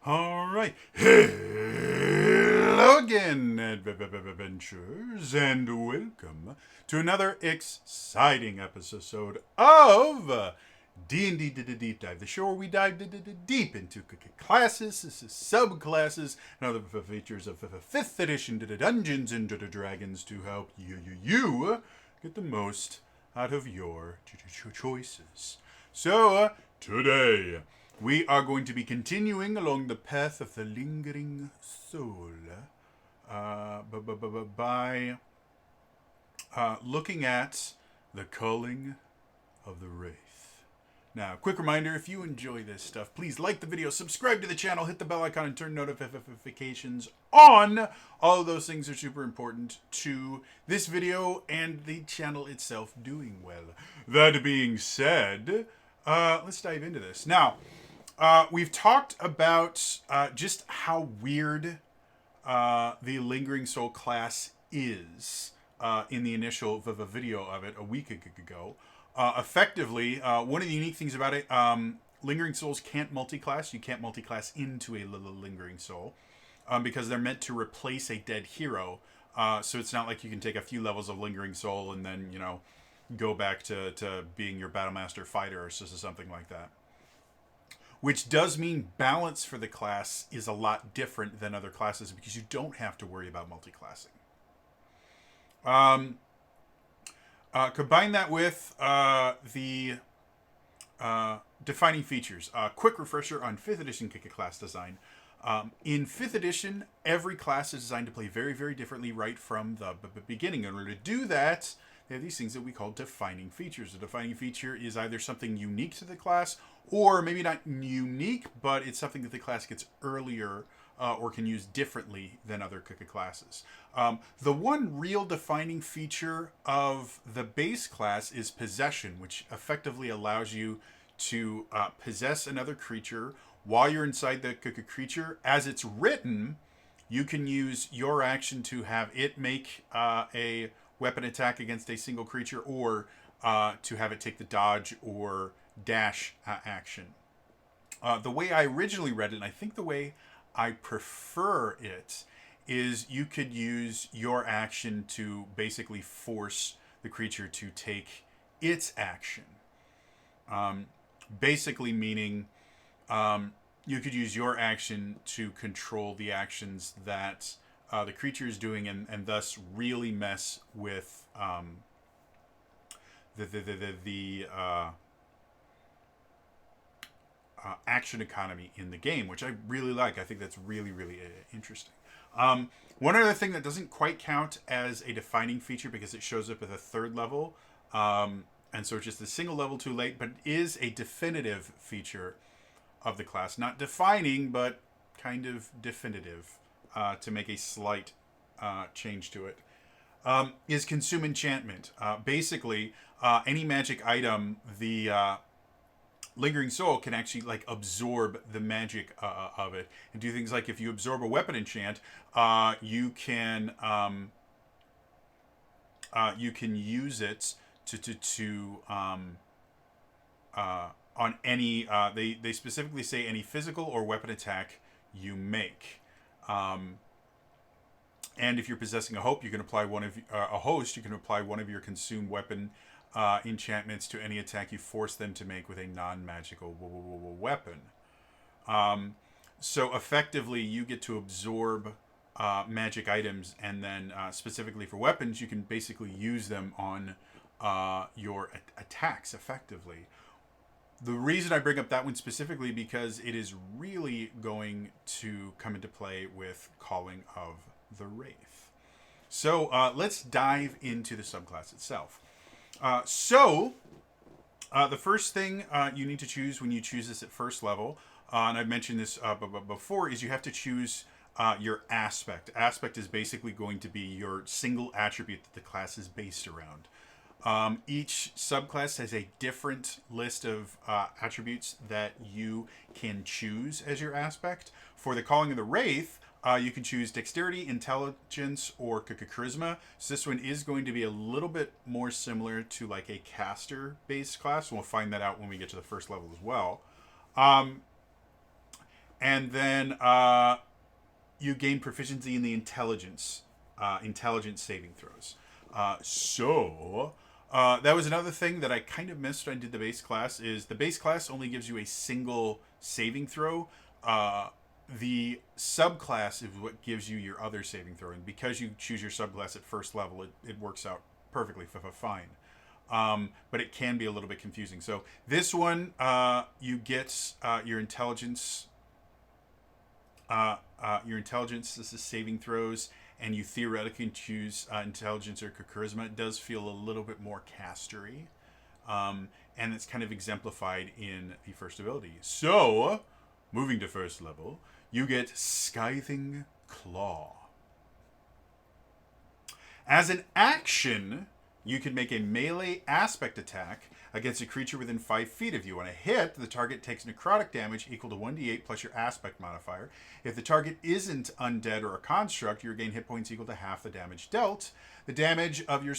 All right. Hello again, adventurers, and welcome to another exciting episode of D&D Deep Dive, the show where we dive deep into classes, subclasses, and other features of 5th edition Dungeons and Dragons to help you get the most out of your choices. So, today, we are going to be continuing along the path of the lingering soul by looking at the calling of the Wraith. Now, quick reminder, if you enjoy this stuff, please like the video, subscribe to the channel, hit the bell icon, and turn notifications on. All of those things are super important to this video and the channel itself doing well. That being said, let's dive into this. Now, we've talked about just how weird the Lingering Soul class is in the initial video of it a week ago. Effectively, one of the unique things about it, Lingering Souls can't multiclass. You can't multiclass into a Lingering Soul because they're meant to replace a dead hero. So it's not like you can take a few levels of Lingering Soul and then, go back to being your Battlemaster fighter or something like that. Which does mean balance for the class is a lot different than other classes because you don't have to worry about multiclassing. Combine that with the defining features. Quick refresher on 5th edition class design. In 5th edition, every class is designed to play very, very differently right from the beginning. In order to do that, they have these things that we call defining features. A defining feature is either something unique to the class, or maybe not unique, but it's something that the class gets earlier or can use differently than other classes. The one real defining feature of the base class is possession, which effectively allows you to possess another creature while you're inside the creature. As it's written, you can use your action to have it make a weapon attack against a single creature, or to have it take the dodge or dash action. The way I originally read it, and I think the way I prefer it, is you could use your action to basically force the creature to take its action. Basically meaning you could use your action to control the actions that the creature is doing, and thus really mess with the action economy in the game, which I really like. I think that's really, really interesting. One other thing that doesn't quite count as a defining feature because it shows up at the 3rd level, and so it's just a single level too late, but it is a definitive feature of the class. Not defining, but kind of definitive, to make a slight change to it. Is consume enchantment. Basically, any magic item, the Lingering Soul can actually absorb the magic of it and do things like, if you absorb a weapon enchant, you can use it to on any they specifically say any physical or weapon attack you make. And if you're possessing a hope, you can apply a host. You can apply one of your consumed weapon enchantments to any attack you force them to make with a non-magical weapon. So effectively, you get to absorb magic items, and then specifically for weapons, you can basically use them on your attacks effectively. The reason I bring up that one specifically because it is really going to come into play with Calling of the Wraith. So let's dive into the subclass itself. The first thing you need to choose when you choose this at 1st level, and I've mentioned this before, is you have to choose your aspect. Aspect is basically going to be your single attribute that the class is based around. Each subclass has a different list of attributes that you can choose as your aspect. For the Calling of the Wraith, you can choose Dexterity, Intelligence, or Charisma. So this one is going to be a little bit more similar to like a caster-based class. We'll find that out when we get to the 1st level as well. and then you gain proficiency in the intelligence saving throws. That was another thing that I kind of missed when I did the base class. Is the base class only gives you a single saving throw. The subclass is what gives you your other saving throw, and because you choose your subclass at first level, it works out perfectly fine. But it can be a little bit confusing. So this one, you get your intelligence. This is saving throws, and you theoretically can choose intelligence or charisma. It does feel a little bit more castery, and it's kind of exemplified in the first ability. So, moving to first level, you get Scything Claw. As an action, you can make a melee aspect attack against a creature within 5 feet of you. On a hit, the target takes necrotic damage equal to 1d8 plus your aspect modifier. If the target isn't undead or a construct, you regain hit points equal to half the damage dealt. The damage of your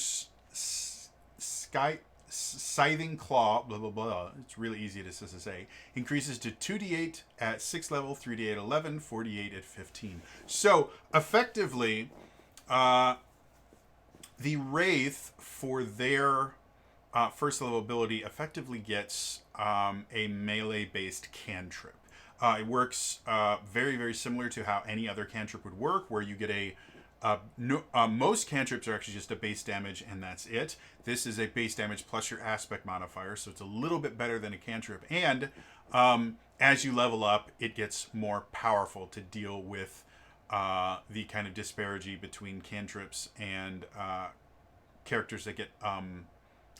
Scything Claw, blah, blah, blah, it's really easy to say, increases to 2d8 at 6th level, 3d8 at 11, 4d8 at 15. So, effectively, the Wraith, for their first level ability, effectively gets a melee-based cantrip. It works very, very similar to how any other cantrip would work, where you get most cantrips are actually just a base damage and that's it. This is a base damage plus your aspect modifier, so it's a little bit better than a cantrip. And as you level up, it gets more powerful to deal with the kind of disparity between cantrips and characters that get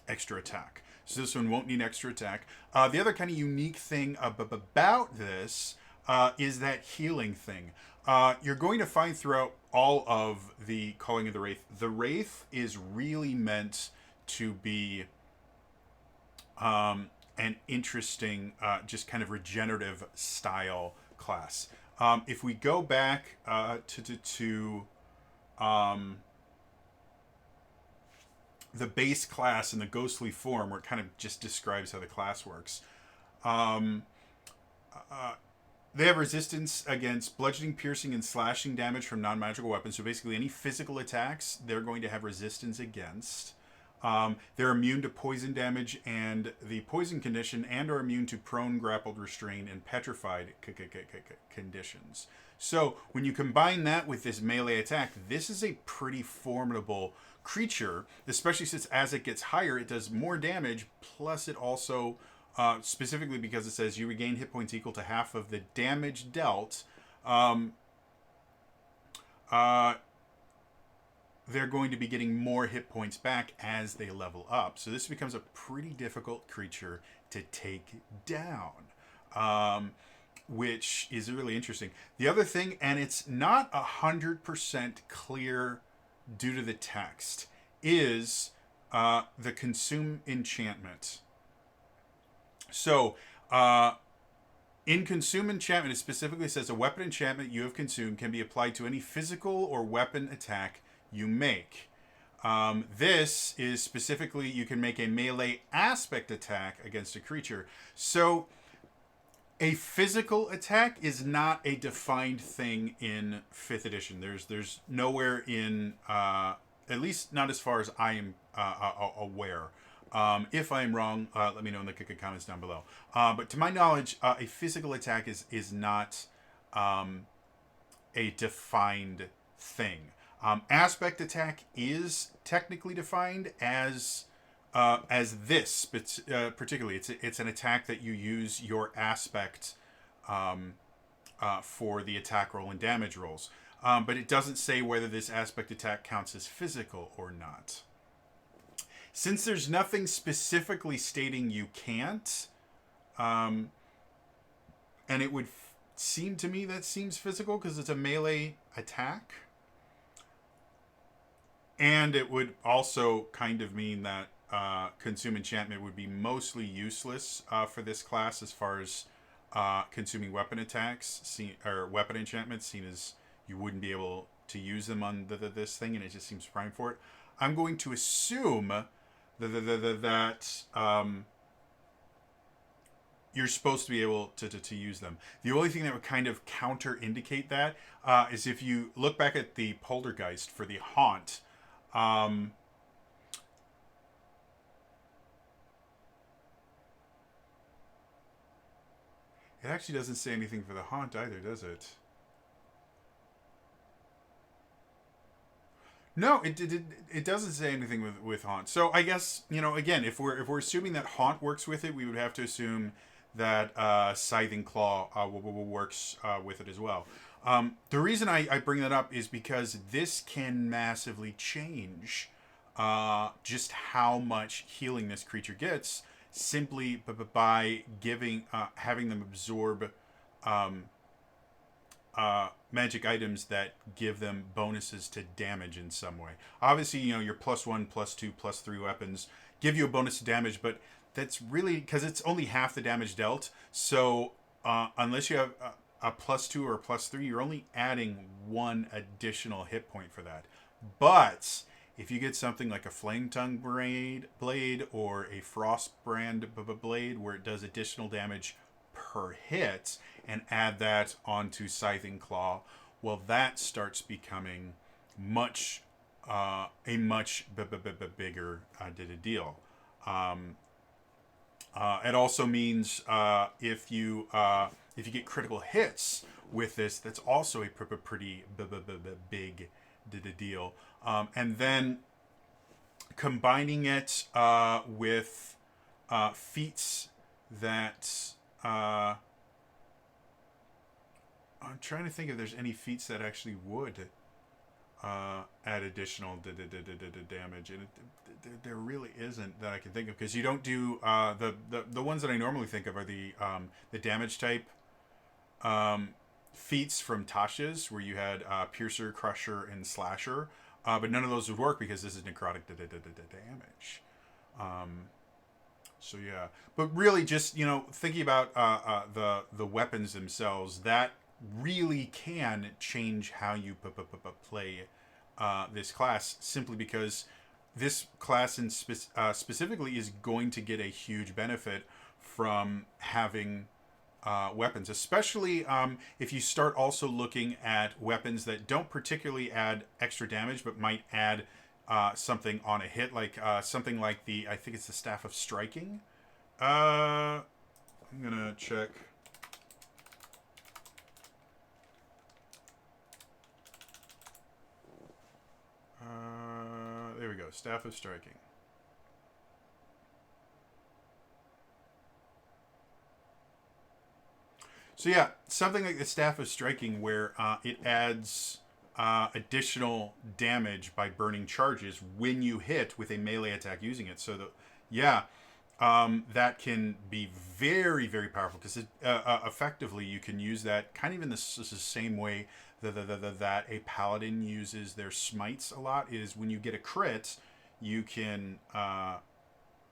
extra attack. So this one won't need extra attack. The other kind of unique thing about this is that healing thing. You're going to find throughout all of the Calling of the Wraith is really meant to be an interesting, just kind of regenerative style class. If we go back to the base class in the ghostly form, where it kind of just describes how the class works. They have resistance against bludgeoning, piercing, and slashing damage from non-magical weapons. So basically any physical attacks, they're going to have resistance against. They're immune to poison damage and the poison condition, and are immune to prone, grappled, restrained, and petrified conditions. So when you combine that with this melee attack, this is a pretty formidable creature, especially since as it gets higher, it does more damage, plus it also, specifically because it says you regain hit points equal to half of the damage dealt, they're going to be getting more hit points back as they level up. So this becomes a pretty difficult creature to take down, which is really interesting. The other thing, and it's not 100% clear due to the text, is the consume enchantment. So, in consume enchantment, it specifically says a weapon enchantment you have consumed can be applied to any physical or weapon attack you make. This is specifically, you can make a melee aspect attack against a creature. So, a physical attack is not a defined thing in 5th edition. There's nowhere in, at least not as far as I am aware. If I am wrong, let me know in the comments down below. But to my knowledge, a physical attack is not a defined thing. Aspect attack is technically defined as this, but particularly it's an attack that you use your aspect for the attack roll and damage rolls. But it doesn't say whether this aspect attack counts as physical or not. Since there's nothing specifically stating you can't, and it would seem to me that seems physical because it's a melee attack. And it would also kind of mean that consume enchantment would be mostly useless for this class as far as consuming weapon attacks, or weapon enchantments, seen as you wouldn't be able to use them on this thing, and it just seems prime for it. I'm going to assume that you're supposed to be able to use them. The only thing that would kind of counter indicate that is if you look back at the Poltergeist for the Haunt. It actually doesn't say anything for the Haunt either, does it? No, it doesn't say anything with Haunt. So I guess, you know, again, if we're assuming that Haunt works with it, we would have to assume that Scything Claw works with it as well. The reason I bring that up is because this can massively change just how much healing this creature gets simply by giving having them absorb um, magic items that give them bonuses to damage in some way. Obviously, you know, your +1, +2, +3 weapons give you a bonus to damage, but that's really because it's only half the damage dealt. So unless you have a +2 or a +3, you're only adding one additional hit point for that. But if you get something like a Flame Tongue blade or a Frostbrand blade where it does additional damage per hit and add that onto Scything Claw, well, that starts becoming a much bigger deal. It also means if you get critical hits with this, that's also a pretty big deal. And then combining it with feats that I'm trying to think if there's any feats that actually would add additional damage, and there really isn't that I can think of, because you don't do the ones that I normally think of are the damage type feats from Tasha's, where you had Piercer, Crusher, and Slasher, but none of those would work because this is necrotic damage. So yeah, but really, just, you know, thinking about the weapons themselves, that really can change how you play this class, simply because this class specifically is going to get a huge benefit from having weapons, especially if you start also looking at weapons that don't particularly add extra damage but might add something on a hit, like something like I think it's the Staff of Striking. I'm gonna check. There we go, Staff of Striking. So yeah, something like the Staff of Striking, where it adds additional damage by burning charges when you hit with a melee attack using it. So that can be very, very powerful, because effectively you can use that kind of in the same way that a paladin uses their smites a lot. Is when you get a crit, you can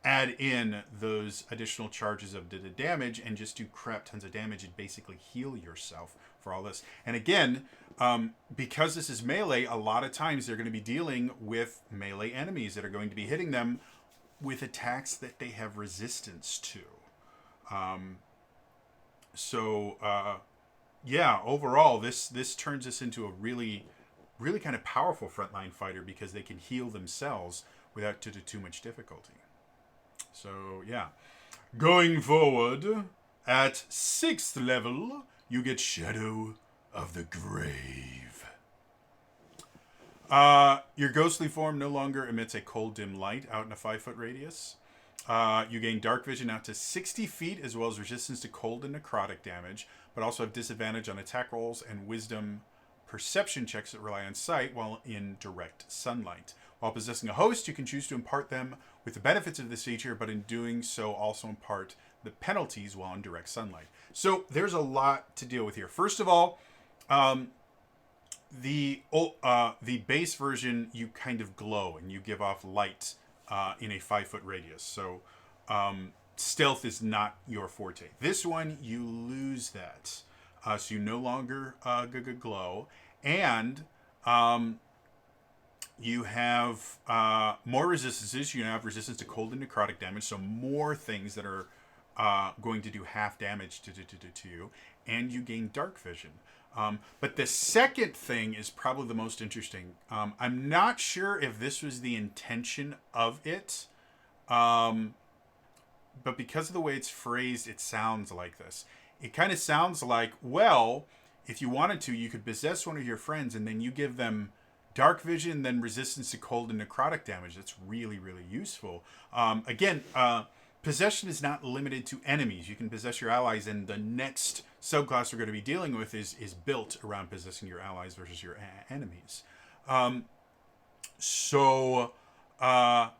add in those additional charges of damage and just do crap tons of damage and basically heal yourself for all this. And again, because this is melee, a lot of times they're going to be dealing with melee enemies that are going to be hitting them with attacks that they have resistance to. Yeah, overall, this turns us into a really, really kind of powerful frontline fighter, because they can heal themselves without too much difficulty. So yeah, going forward at 6th level, you get Shadow of the Grave. Your ghostly form no longer emits a cold, dim light out in a 5-foot radius. You gain dark vision out to 60 feet, as well as resistance to cold and necrotic damage, but also have disadvantage on attack rolls and wisdom perception checks that rely on sight while in direct sunlight. While possessing a host, you can choose to impart them with the benefits of this feature, but in doing so also impart the penalties while in direct sunlight. So there's a lot to deal with here. First of all, the base version, you kind of glow and you give off light in a 5-foot radius. So stealth is not your forte. This one, you lose that. So you no longer glow. And you have more resistances. You have resistance to cold and necrotic damage. So more things that are going to do half damage to you, and you gain dark vision. But the second thing is probably the most interesting. I'm not sure if this was the intention of it, but because of the way it's phrased, it sounds like this. It kind of sounds like, well, if you wanted to, you could possess one of your friends and then you give them dark vision, then resistance to cold and necrotic damage. That's really, really useful. Again, possession is not limited to enemies. You can possess your allies, and the next subclass we're going to be dealing with is built around possessing your allies versus your enemies. So I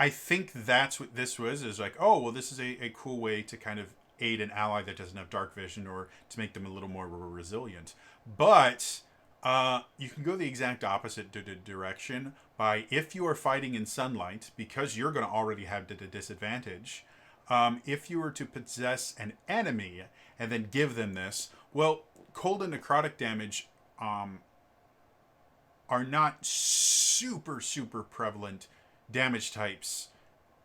think that's what this was, is like, oh, well, this is a cool way to kind of aid an ally that doesn't have dark vision, or to make them a little more resilient. But you can go the exact opposite direction by, if you are fighting in sunlight, because you're going to already have the disadvantage, if you were to possess an enemy and then give them this, well, cold and necrotic damage are not super, super prevalent damage types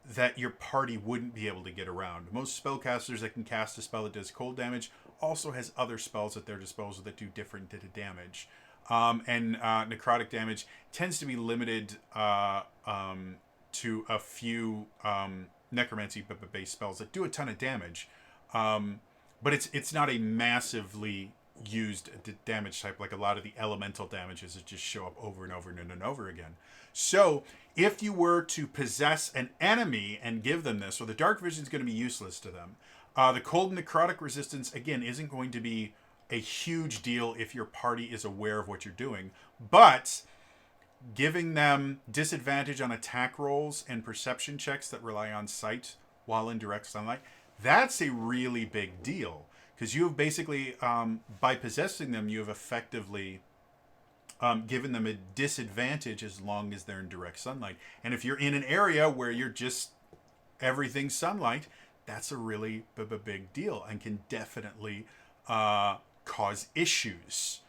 that your party wouldn't be able to get around. Most spellcasters that can cast a spell that does cold damage also has other spells at their disposal that do different damage. And necrotic damage tends to be limited to a few necromancy-based spells that do a ton of damage. But it's not a massively used damage type like a lot of the elemental damages that just show up over and over and over again. So if you were to possess an enemy and give them this, well, the dark vision is going to be useless to them. The cold and necrotic resistance, again, isn't going to be a huge deal if your party is aware of what you're doing. But giving them disadvantage on attack rolls and perception checks that rely on sight while in direct sunlight, that's a really big deal. Because you have basically, by possessing them, you have effectively given them a disadvantage as long as they're in direct sunlight. And if you're in an area where you're just everything sunlight, that's a really big deal and can definitely cause issues.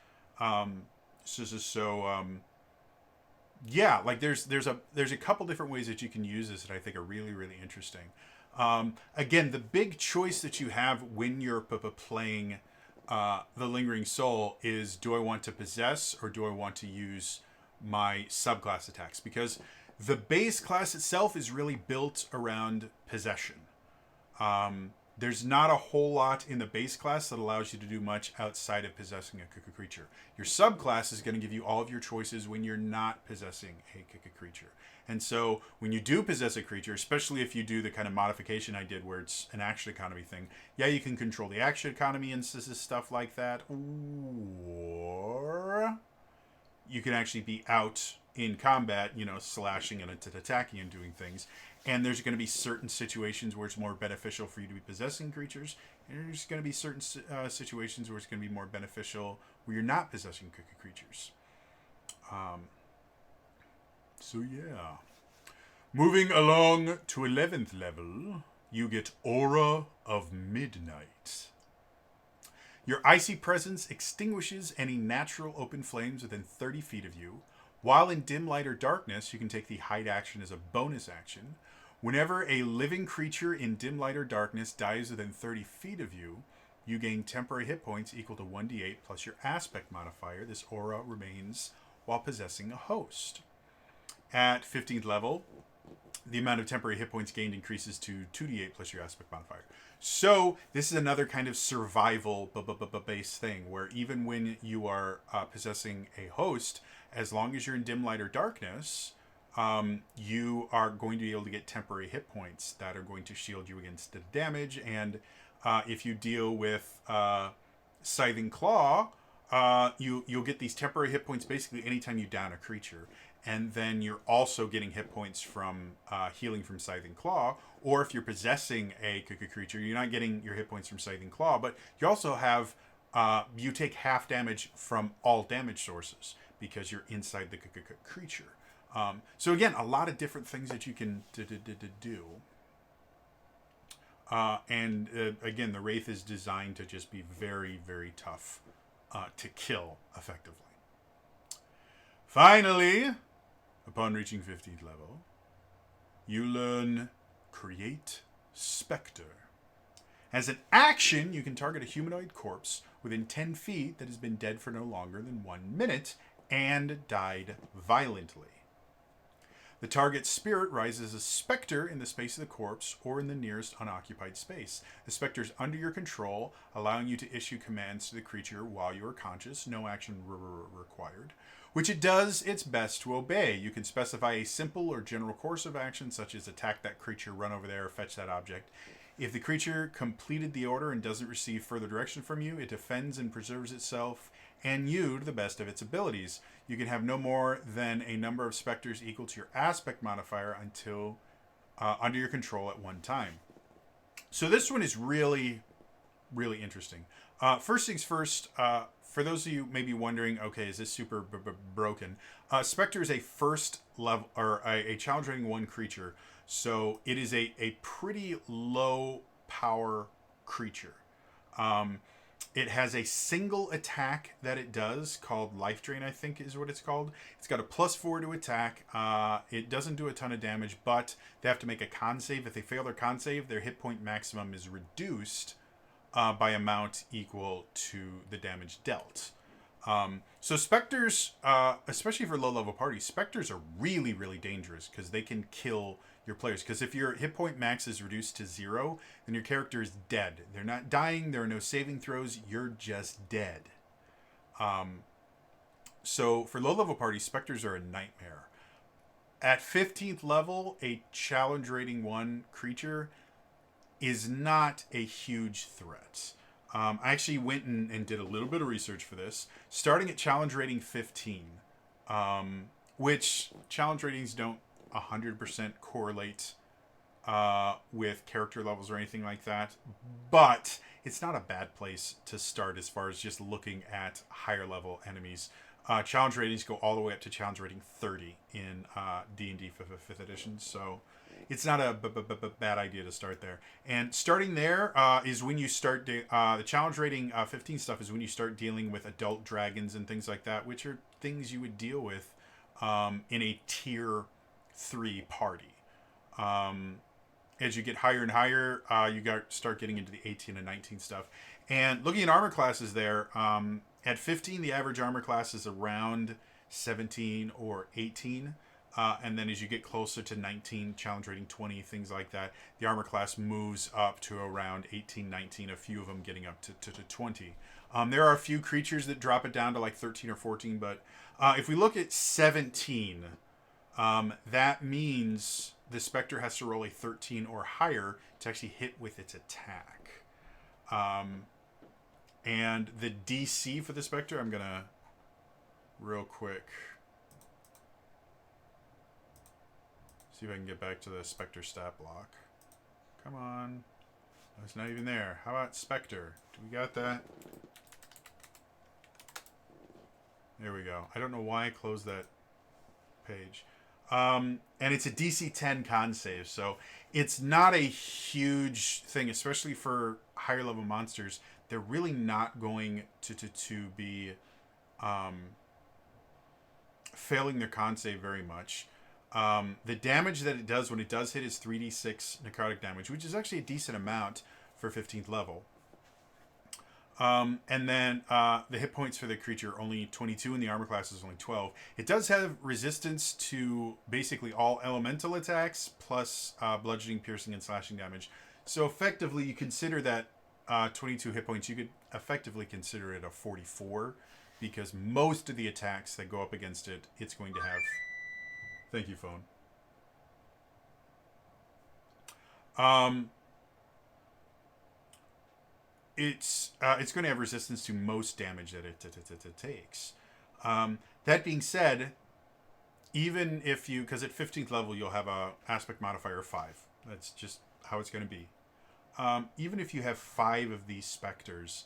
Yeah, like there's a couple different ways that you can use this that I think are really, really interesting. Again, the big choice that you have when you're playing the Lingering Soul is, do I want to possess or do I want to use my subclass attacks? Because the base class itself is really built around possession. There's not a whole lot in the base class that allows you to do much outside of possessing a creature. Your subclass is going to give you all of your choices when you're not possessing a creature. And so when you do possess a creature, especially if you do the kind of modification I did where it's an action economy thing, yeah, you can control the action economy and stuff like that. Or you can actually be out in combat, slashing and attacking and doing things. And there's going to be certain situations where it's more beneficial for you to be possessing creatures. And there's going to be certain situations where it's going to be more beneficial where you're not possessing creatures. So yeah. Moving along to 11th level, you get Aura of Midnight. Your icy presence extinguishes any natural open flames within 30 feet of you. While in dim light or darkness, you can take the hide action as a bonus action. Whenever a living creature in dim light or darkness dies within 30 feet of you, you gain temporary hit points equal to 1d8 plus your aspect modifier. This aura remains while possessing a host. At 15th level, the amount of temporary hit points gained increases to 2d8 plus your aspect modifier. So this is another kind of survival based thing where even when you are possessing a host, as long as you're in dim light or darkness, you are going to be able to get temporary hit points that are going to shield you against the damage. And if you deal with Scything Claw, you'll get these temporary hit points basically anytime you down a creature. And then you're also getting hit points from healing from Scything Claw. Or if you're possessing a creature, you're not getting your hit points from Scything Claw, but you also have, you take half damage from all damage sources because you're inside the creature. So again, a lot of different things that you can do. And again, the Wraith is designed to just be very, very tough to kill effectively. Finally, upon reaching 15th level, you learn Create Specter. As an action, you can target a humanoid corpse within 10 feet that has been dead for no longer than 1 minute and died violently. The target's spirit rises as a specter in the space of the corpse or in the nearest unoccupied space. The specter is under your control, allowing you to issue commands to the creature while you are conscious, no action required, which it does its best to obey. You can specify a simple or general course of action, such as attack that creature, run over there, or fetch that object. If the creature completed the order and doesn't receive further direction from you, it defends and preserves itself and you to the best of its abilities. You can have no more than a number of specters equal to your aspect modifier until under your control at one time. So this one is really, really interesting. First things first, for those of you maybe wondering, okay, is this super broken? Specter is a first level, or a challenge rating 1 creature. So it is a pretty low power creature. It has a single attack that it does called Life Drain, I think is what it's called. It's got a +4 to attack. It doesn't do a ton of damage, but they have to make a con save. If they fail their con save, their hit point maximum is reduced by amount equal to the damage dealt. So Specters, especially for low-level parties, Specters are really, really dangerous because they can kill your players. Because if your hit point max is reduced to 0, then your character is dead. They're not dying. There are no saving throws. You're just dead. So for low-level parties, Specters are a nightmare. At 15th level, a challenge rating 1 creature is not a huge threat. I actually went and did a little bit of research for this. Starting at challenge rating 15, which challenge ratings don't 100% correlate with character levels or anything like that, but it's not a bad place to start as far as just looking at higher level enemies. Challenge ratings go all the way up to challenge rating 30 in D&D 5th edition, so it's not a bad idea to start there. And starting there is when you start the challenge rating 15 stuff is when you start dealing with adult dragons and things like that, which are things you would deal with in a tier 3 party. As you get higher and higher, start getting into the 18 and 19 stuff. And looking at armor classes there, at 15, the average armor class is around 17 or 18. And then as you get closer to 19, challenge rating 20, things like that, the armor class moves up to around 18, 19, a few of them getting up to 20. There are a few creatures that drop it down to like 13 or 14, but if we look at 17, that means the Spectre has to roll a 13 or higher to actually hit with its attack. And the DC for the Spectre, I'm going to real quick see if I can get back to the Spectre stat block. Come on. Oh, it's not even there. How about Spectre? Do we got that? There we go. I don't know why I closed that page. And it's a DC 10 con save, so it's not a huge thing, especially for higher level monsters. They're really not going to be failing their con save very much. The damage that it does when it does hit is 3d6 necrotic damage, which is actually a decent amount for 15th level. And then the hit points for the creature are only 22, and the armor class is only 12. It does have resistance to basically all elemental attacks, plus bludgeoning, piercing, and slashing damage. So effectively, you consider that 22 hit points, you could effectively consider it a 44, because most of the attacks that go up against it, it's going to have... Thank you, phone. It's going to have resistance to most damage that it takes. That being said, even if you... Because at 15th level, you'll have a aspect modifier of 5. That's just how it's going to be. Even if you have 5 of these Specters...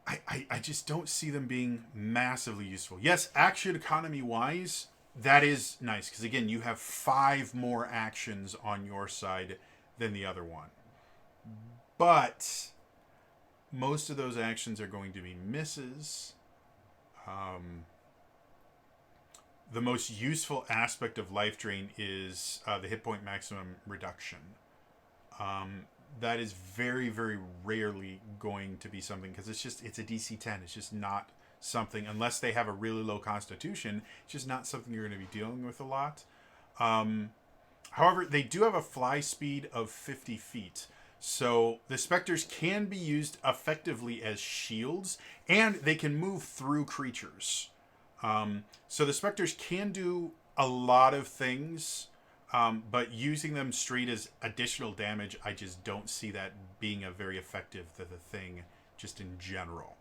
I just don't see them being massively useful. Yes, action economy-wise, that is nice. Because, again, you have 5 more actions on your side than the other one. But most of those actions are going to be misses. The most useful aspect of Life Drain is the hit point maximum reduction. that is very, very rarely going to be something, because it's a DC 10. It's just not something, unless they have a really low constitution, it's just not something you're going to be dealing with a lot. However, they do have a fly speed of 50 feet. So the Specters can be used effectively as shields, and they can move through creatures. So the Specters can do a lot of things, but using them straight as additional damage, I just don't see that being a very effective thing, just in general.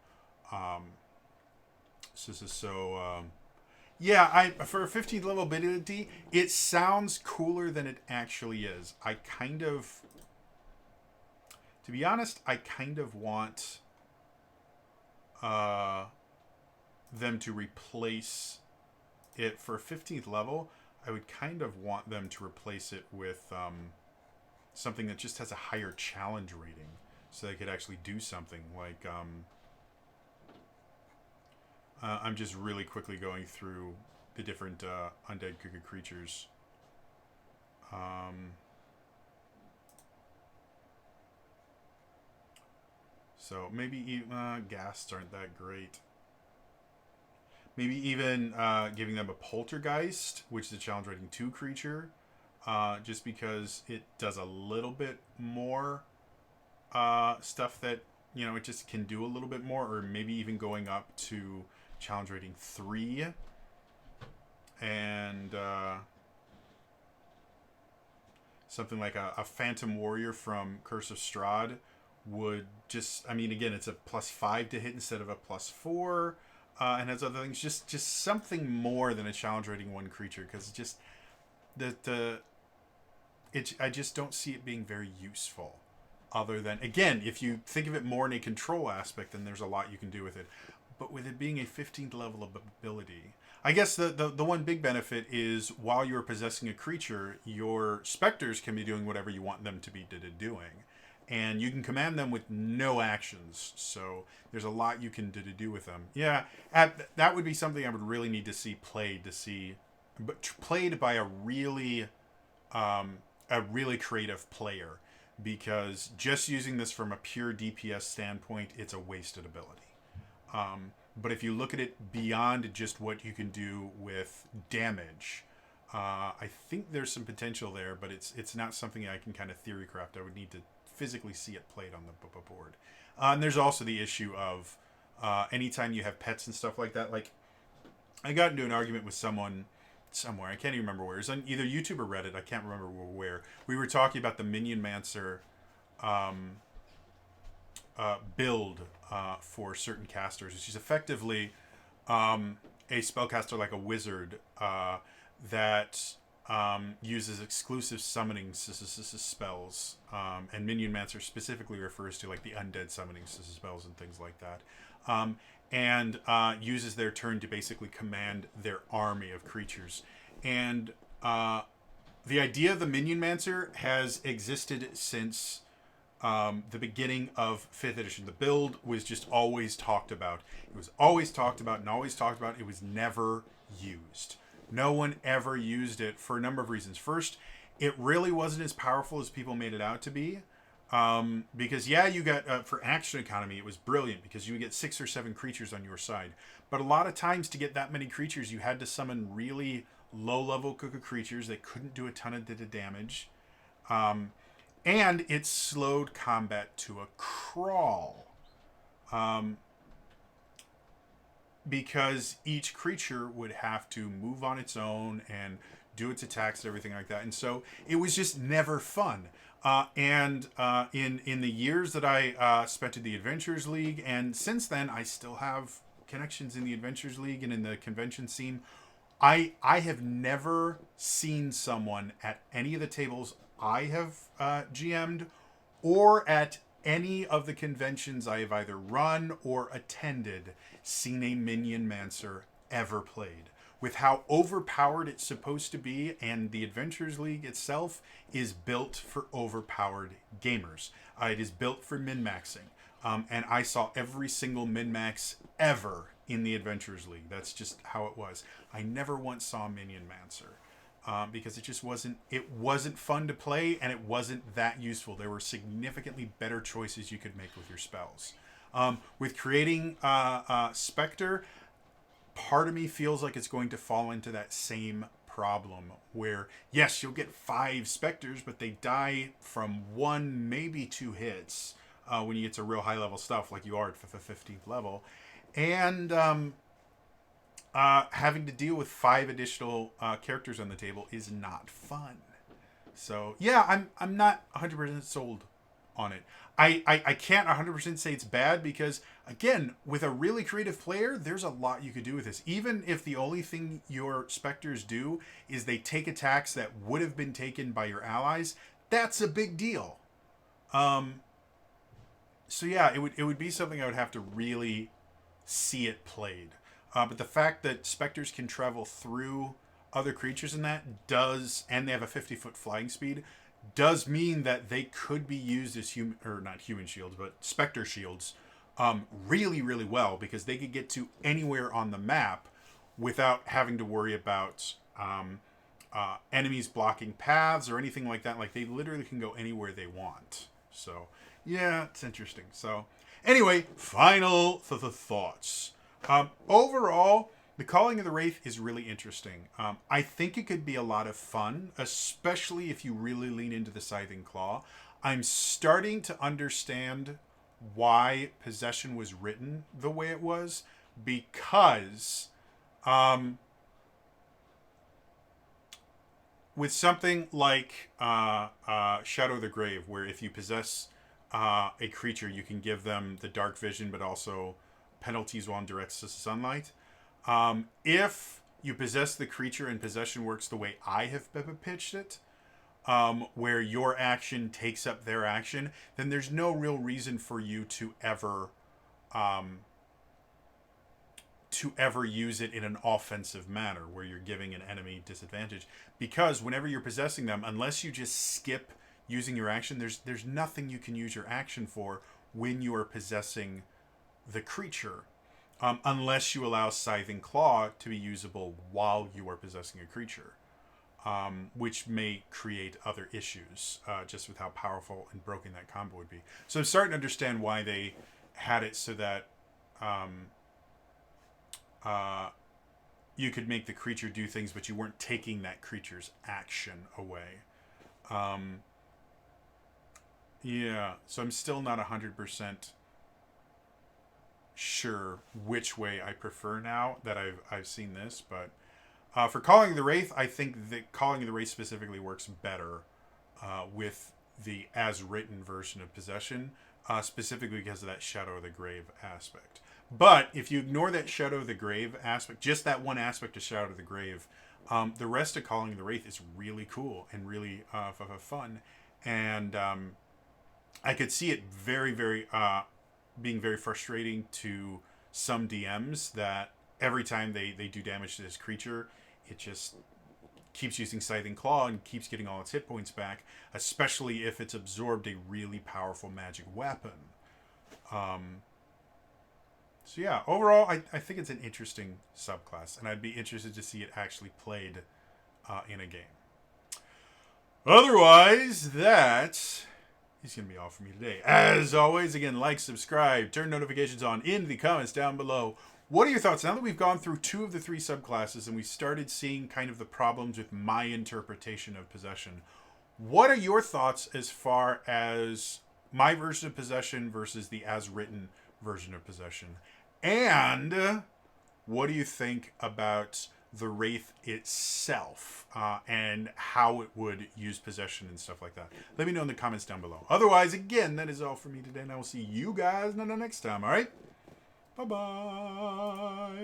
Yeah, for a 15th level ability, it sounds cooler than it actually is. To be honest, I kind of want them to replace it for a 15th level. I would kind of want them to replace it with something that just has a higher challenge rating, so they could actually do something like. I'm just really quickly going through the different undead crooked creatures. So maybe ghasts aren't that great. Maybe even giving them a poltergeist, which is a challenge rating 2 creature, just because it does a little bit more stuff that, it just can do a little bit more, or maybe even going up to challenge rating 3. And something like a Phantom Warrior from Curse of Strahd would just, again, it's a +5 to hit instead of a +4, and has other things, just something more than a challenge rating 1 creature, because just I just don't see it being very useful, other than, again, if you think of it more in a control aspect, then there's a lot you can do with it. But with it being a 15th level of ability, I guess the one big benefit is, while you're possessing a creature, your Specters can be doing whatever you want them to be doing. And you can command them with no actions. So there's a lot you can do with them. Yeah, that would be something I would really need to see played, but played by a really creative player. Because just using this from a pure DPS standpoint, it's a wasted ability. But if you look at it beyond just what you can do with damage, I think there's some potential there, but it's not something I can kind of theory craft. I would need to physically see it played on the board. And there's also the issue of anytime you have pets and stuff like that. Like, I got into an argument with someone somewhere, I can't even remember where. It was on either YouTube or Reddit, I can't remember where. We were talking about the Minion Mancer build for certain casters, which is effectively a spellcaster like a wizard that uses exclusive summoning spells, and Minion Mancer specifically refers to like the undead summoning spells and things like that, and uses their turn to basically command their army of creatures. And the idea of the Minion Mancer has existed since the beginning of 5th edition. The build was just always talked about. It was always talked about and always talked about. It was never used. No one ever used it for a number of reasons. First, it really wasn't as powerful as people made it out to be. Because, yeah, you got, for action economy, it was brilliant because you would get 6 or 7 creatures on your side. But a lot of times to get that many creatures, you had to summon really low-level creatures that couldn't do a ton of damage. And it slowed combat to a crawl. Because each creature would have to move on its own and do its attacks and everything like that. And so it was just never fun. And in the years that I spent in the Adventures League, and since then I still have connections in the Adventures League and in the convention scene, I have never seen someone at any of the tables I have GM'd, or at any of the conventions I have either run or attended, seen a Minion Mancer ever played. With how overpowered it's supposed to be, and the Adventures League itself is built for overpowered gamers. It is built for min-maxing. And I saw every single min-max ever in the Adventures League. That's just how it was. I never once saw Minion Mancer. because it wasn't fun to play, and it wasn't that useful. There were significantly better choices you could make with your spells. With creating Specter, part of me feels like it's going to fall into that same problem where, yes, you'll get 5 Specters, but they die from 1, maybe 2 hits when you get to real high level stuff like you are at the 15th level. And having to deal with 5 additional characters on the table is not fun. So yeah, I'm not 100% sold on it. I can't 100% say it's bad because, again, with a really creative player, there's a lot you could do with this. Even if the only thing your Specters do is they take attacks that would have been taken by your allies, that's a big deal. So yeah, it would be something I would have to really see it played. But the fact that Specters can travel through other creatures in that does, and they have a 50-foot flying speed, does mean that they could be used as not human shields, but Specter shields, really, really well, because they could get to anywhere on the map without having to worry about enemies blocking paths or anything like that. Like, they literally can go anywhere they want. So yeah, it's interesting. So anyway, final thoughts. Overall, the Calling of the Wraith is really interesting. I think it could be a lot of fun, especially if you really lean into the Scything Claw. I'm starting to understand why Possession was written the way it was, because with something like Shadow of the Grave, where if you possess a creature, you can give them the dark vision, but also penalties while in direct sunlight. If you possess the creature and Possession works the way I have pitched it, where your action takes up their action, then there's no real reason for you to ever use it in an offensive manner where you're giving an enemy disadvantage. Because whenever you're possessing them, unless you just skip using your action, there's nothing you can use your action for when you are possessing the creature, unless you allow Scything Claw to be usable while you are possessing a creature, which may create other issues, just with how powerful and broken that combo would be. So I'm starting to understand why they had it so that you could make the creature do things, but you weren't taking that creature's action away. Yeah, so I'm still not 100% sure which way I prefer now that I've seen this, but for Calling of the Wraith, I think that Calling of the Wraith specifically works better with the as written version of Possession, specifically because of that Shadow of the Grave aspect. But if you ignore that Shadow of the Grave aspect, just that one aspect of Shadow of the Grave, the rest of Calling of the Wraith is really cool and really fun, and I could see it very, very being very frustrating to some DMs that every time they do damage to this creature, it just keeps using Scything Claw and keeps getting all its hit points back, especially if it's absorbed a really powerful magic weapon. So yeah, overall, I think it's an interesting subclass, and I'd be interested to see it actually played in a game. Otherwise, that is going to be all for me today. As always, again, like, subscribe, turn notifications on in the comments down below. What are your thoughts now that we've gone through 2 of the 3 subclasses and we started seeing kind of the problems with my interpretation of Possession? What are your thoughts as far as my version of Possession versus the as-written version of Possession? And what do you think about the Wraith itself and how it would use Possession and stuff like that? Let me know in the comments down below. Otherwise, again, that is all for me today, and I will see you guys next time, all right? Bye-bye.